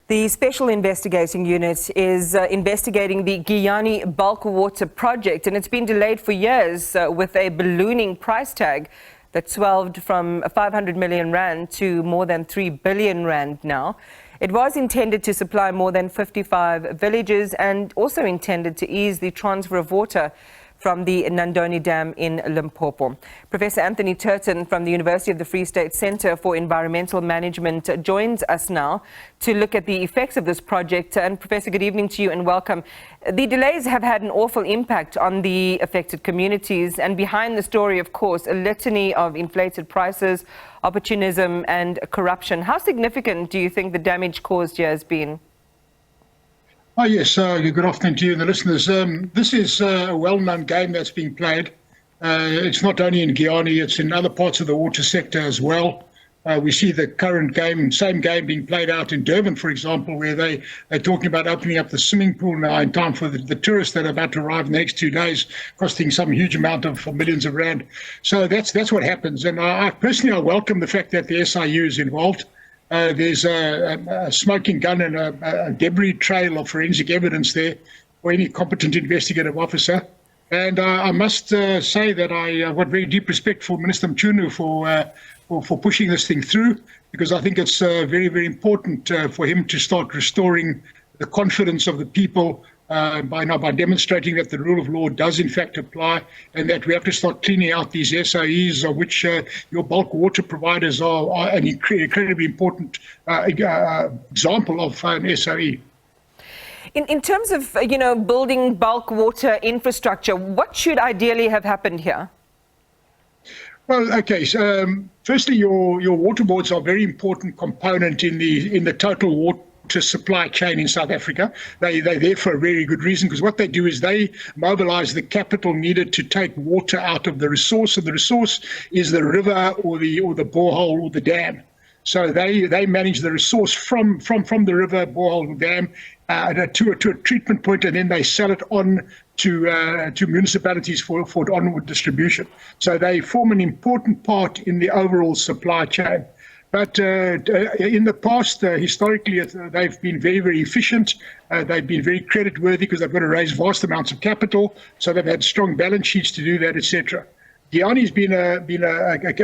The Special Investigating Unit is investigating the Giyani Bulk Water Project, and it's been delayed for years with a ballooning price tag that swelled from 500 million rand to more than 3 billion rand now. It was intended to supply more than 55 villages and also intended to ease the transfer of water from the Nandoni Dam in Limpopo. Professor Anthony Turton from the University of the Free State Centre for Environmental Management joins us now to look at the effects of this project. And Professor, good evening to you and welcome. The delays have had an awful impact on the affected communities, and behind the story, of course, a litany of inflated prices, opportunism and corruption. How significant do you think the damage caused here has been? Oh, yes. Good afternoon to you and the listeners. This is a well-known game that's being played. It's not only in Giyani, it's in other parts of the water sector as well. We see the current game, same game being played out in Durban, for example, where they're talking about opening up the swimming pool now in time for the tourists that are about to arrive in the next 2 days, costing some huge amount of millions of rand. So that's what happens. And I personally welcome the fact that the SIU is involved. There's a smoking gun and a debris trail of forensic evidence there for any competent investigative officer. And I must say that I've got very deep respect for Minister Mchunu for pushing this thing through, because I think it's very, very important for him to start restoring the confidence of the people by demonstrating that the rule of law does in fact apply, and that we have to start cleaning out these SOEs, of which your bulk water providers are an incredibly important example of an SOE. In terms of, building bulk water infrastructure, what should ideally have happened here? Well, okay. So, firstly, your water boards are a very important component in the total water supply chain in South Africa. They're there for a very good reason, because what they do is they mobilize the capital needed to take water out of the resource, and the resource is the river or the borehole or the dam. So they manage the resource from the river, borehole, dam to a treatment point, and then they sell it on to municipalities for onward distribution. So they form an important part in the overall supply chain. But in the past, historically, they've been very, very efficient. They've been very creditworthy because they've got to raise vast amounts of capital. So they've had strong balance sheets to do that, etc. Giyani's been a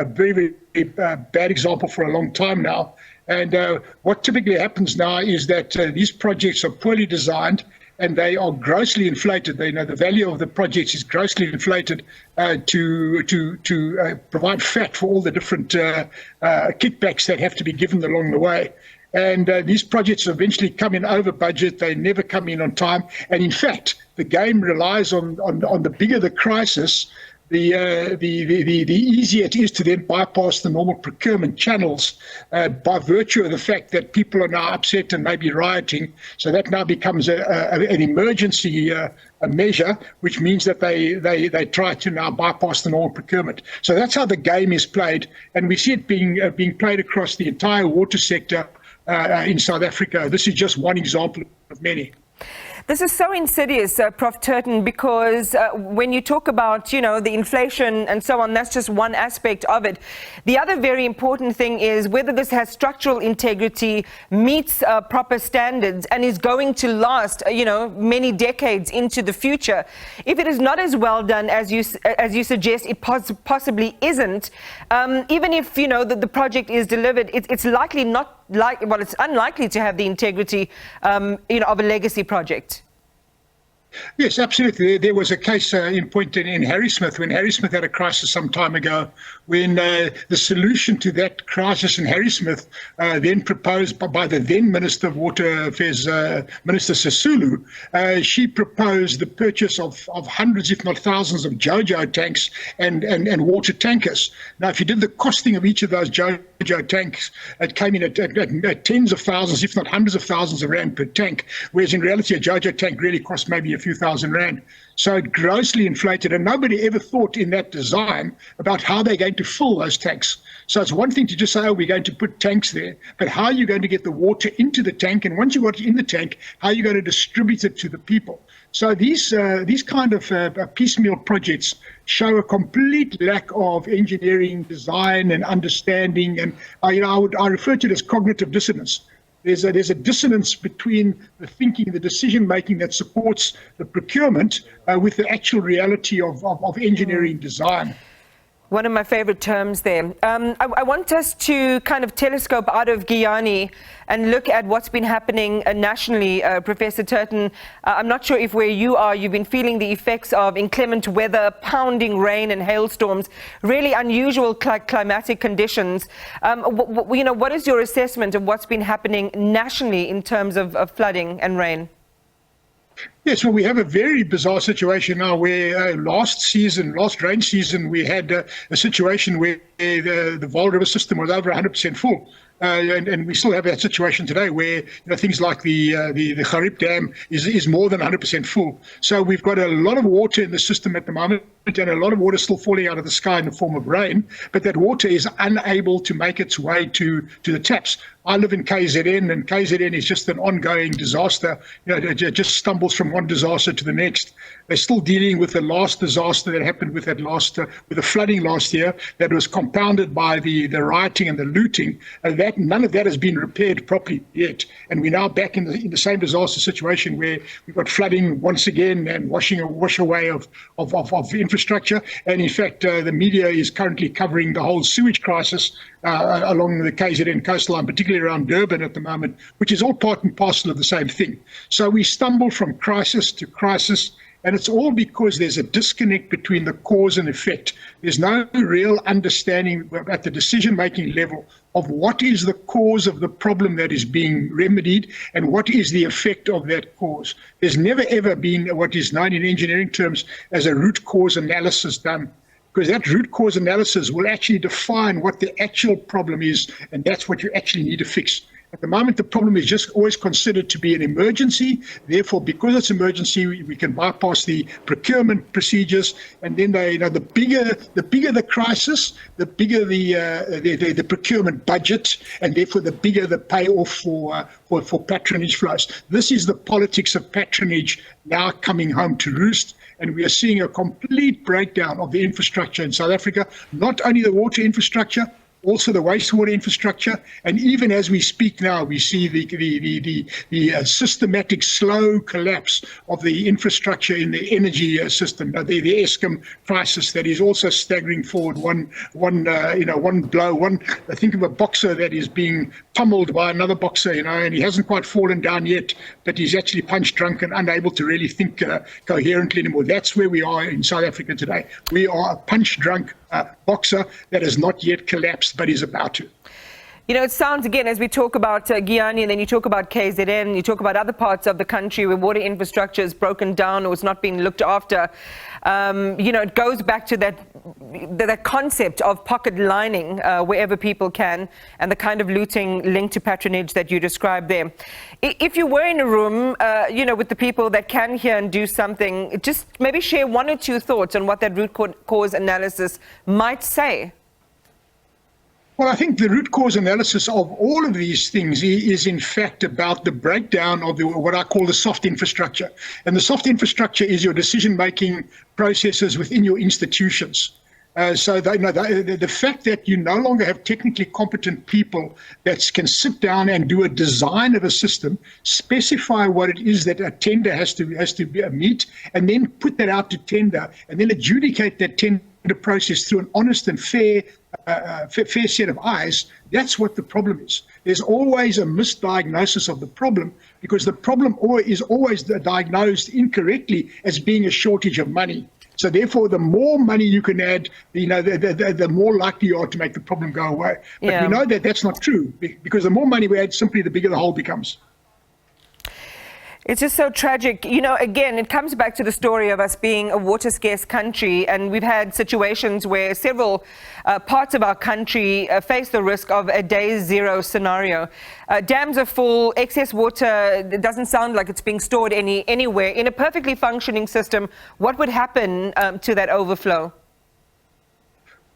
very, very bad example for a long time now. And what typically happens now is that these projects are poorly designed, and they are grossly inflated. The value of the projects is grossly inflated to provide fat for all the different kickbacks that have to be given along the way. And these projects eventually come in over budget. They never come in on time. And in fact, the game relies on the bigger the crisis, the easier it is to then bypass the normal procurement channels by virtue of the fact that people are now upset and maybe rioting. So that now becomes an emergency measure, which means that they try to now bypass the normal procurement. So that's how the game is played, and we see it being played across the entire water sector in South Africa. This is just one example of many. This is so insidious, Prof Turton, because when you talk about, the inflation and so on, that's just one aspect of it. The other very important thing is whether this has structural integrity, meets proper standards, and is going to last, many decades into the future. If it is not as well done as you suggest, it possibly isn't. Even if, the project is delivered, it's likely not it's unlikely to have the integrity, of a legacy project. Yes, absolutely. There was a case in point in Harrismith, when Harrismith had a crisis some time ago, when the solution to that crisis in Harrismith, then proposed by the then Minister of Water Affairs, Minister Sisulu, she proposed the purchase of hundreds, if not thousands, of JoJo tanks and water tankers. Now, if you did the costing of each of those JoJo tanks, it came in at tens of thousands, if not hundreds of thousands of rand per tank, whereas in reality a JoJo tank really cost maybe a few thousand rand. So it grossly inflated, and nobody ever thought in that design about how they're going to fill those tanks. So it's one thing to just say, oh, we're going to put tanks there, but how are you going to get the water into the tank? And once you got it in the tank, how are you going to distribute it to the people? So these kind of piecemeal projects show a complete lack of engineering, design, and understanding. And I refer to it as cognitive dissonance. there's a dissonance between the thinking, the decision-making that supports the procurement with the actual reality of engineering design. One of my favorite terms there. I want us to kind of telescope out of Giyani and look at what's been happening nationally. Professor Turton, I'm not sure if where you are, you've been feeling the effects of inclement weather, pounding rain and hailstorms, really unusual climatic conditions. What is your assessment of what's been happening nationally in terms of flooding and rain? Yes, well, we have a very bizarre situation now where last rain season, we had a situation where the Vaal River system was over 100% full. And we still have that situation today where things like the Giyani Dam is more than 100% full. So we've got a lot of water in the system at the moment, and a lot of water still falling out of the sky in the form of rain, but that water is unable to make its way to the taps. I live in KZN, and KZN is just an ongoing disaster. It just stumbles from one disaster to the next. They're still dealing with the last disaster that happened with with the flooding last year that was compounded by the rioting and the looting. None of that has been repaired properly yet, and we're now back in the same disaster situation where we've got flooding once again and wash away of infrastructure. And in fact, the media is currently covering the whole sewage crisis along the KZN coastline, particularly around Durban at the moment, which is all part and parcel of the same thing. So we stumble from crisis to crisis, and it's all because there's a disconnect between the cause and effect. There's no real understanding at the decision-making level of what is the cause of the problem that is being remedied and what is the effect of that cause. There's never, ever been what is known in engineering terms as a root cause analysis done, because that root cause analysis will actually define what the actual problem is, and that's what you actually need to fix. At the moment, the problem is just always considered to be an emergency. Therefore, because it's emergency, we can bypass the procurement procedures, and then the bigger the crisis, the bigger the procurement budget, and therefore the bigger the payoff for patronage flows. This is the politics of patronage now coming home to roost. And we are seeing a complete breakdown of the infrastructure in South Africa, not only the water infrastructure, also the wastewater infrastructure. And even as we speak now, we see the systematic slow collapse of the infrastructure in the energy system, the Eskom crisis that is also staggering forward one blow. I think of a boxer that is being pummeled by another boxer, and he hasn't quite fallen down yet, but he's actually punch drunk and unable to really think coherently anymore. That's where we are in South Africa today. We are a punch drunk boxer that has not yet collapsed, but is about to. It sounds, again, as we talk about Giyani, and then you talk about KZN, you talk about other parts of the country where water infrastructure is broken down or is not being looked after. It goes back to that concept of pocket lining wherever people can, and the kind of looting linked to patronage that you described there. If you were in a room, with the people that can hear and do something, just maybe share one or two thoughts on what that root cause analysis might say. Well, I think the root cause analysis of all of these things is in fact about the breakdown of what I call the soft infrastructure. And the soft infrastructure is your decision-making processes within your institutions. So the fact that you no longer have technically competent people that can sit down and do a design of a system, specify what it is that a tender has to meet, and then put that out to tender, and then adjudicate that tender process through an honest and fair set of eyes. That's what the problem is. There's always a misdiagnosis of the problem, because the problem is always diagnosed incorrectly as being a shortage of money. So therefore, the more money you can add, the more likely you are to make the problem go away. But we know that that's not true, because the more money we add, simply the bigger the hole becomes. It's just so tragic. Again, it comes back to the story of us being a water-scarce country, and we've had situations where several parts of our country face the risk of a day zero scenario. Dams are full, excess water, it doesn't sound like it's being stored anywhere. In a perfectly functioning system, what would happen to that overflow?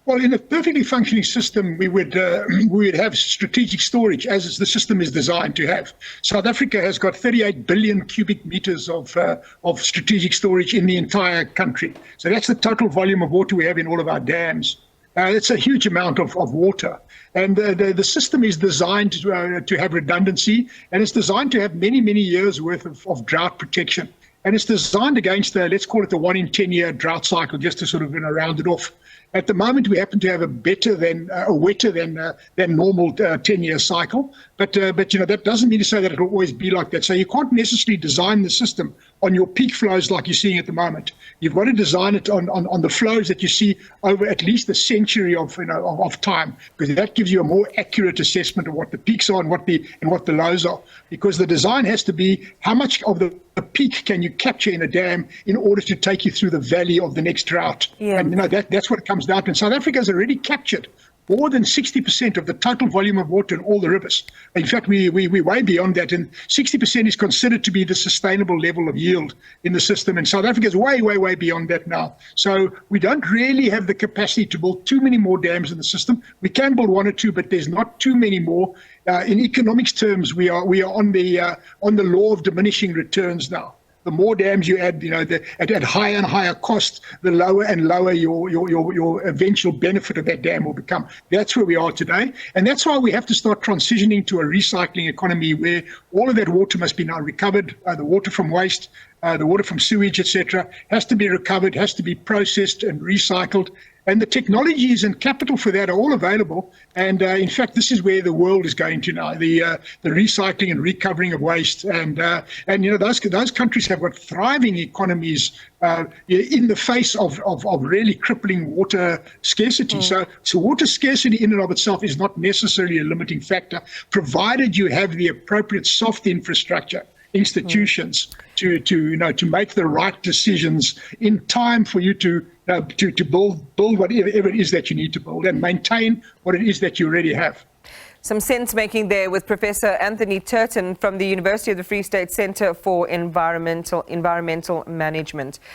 Well, in a perfectly functioning system, we would have strategic storage, as the system is designed to have. South Africa has got 38 billion cubic meters of strategic storage in the entire country. So that's the total volume of water we have in all of our dams. It's a huge amount of water. And the system is designed to have redundancy, and it's designed to have many, many years worth of drought protection. And it's designed against let's call it the 1 in 10 year drought cycle, just to sort of round it off. At the moment, we happen to have a wetter than normal 10-year cycle, but that doesn't mean to say that it'll always be like that. So you can't necessarily design the system on your peak flows like you're seeing at the moment. You've got to design it on the flows that you see over at least a century of time, because that gives you a more accurate assessment of what the peaks are and what the lows are. Because the design has to be how much of the peak can you capture in a dam in order to take you through the valley of the next drought. Yeah. And that's what it comes down to. And South Africa has already captured more than 60% of the total volume of water in all the rivers. In fact, we're way beyond that, and 60% is considered to be the sustainable level of yield in the system, and South Africa is way, way, way beyond that now. So we don't really have the capacity to build too many more dams in the system. We can build 1 or 2, but there's not too many more. In economics terms, we are on the law of diminishing returns now. The more dams you add, at higher and higher cost, the lower and lower your eventual benefit of that dam will become. That's where we are today. And that's why we have to start transitioning to a recycling economy where all of that water must be now recovered, the water from waste, the water from sewage, etc., has to be recovered, has to be processed and recycled. And the technologies and capital for that are all available. And in fact, this is where the world is going to now, the recycling and recovering of waste. And those countries have got thriving economies in the face of really crippling water scarcity. So water scarcity in and of itself is not necessarily a limiting factor, provided you have the appropriate soft infrastructure, institutions to make the right decisions in time for you to build whatever it is that you need to build and maintain what it is that you already have. Some sense making there with Professor Anthony Turton from the University of the Free State Centre for Environmental Management.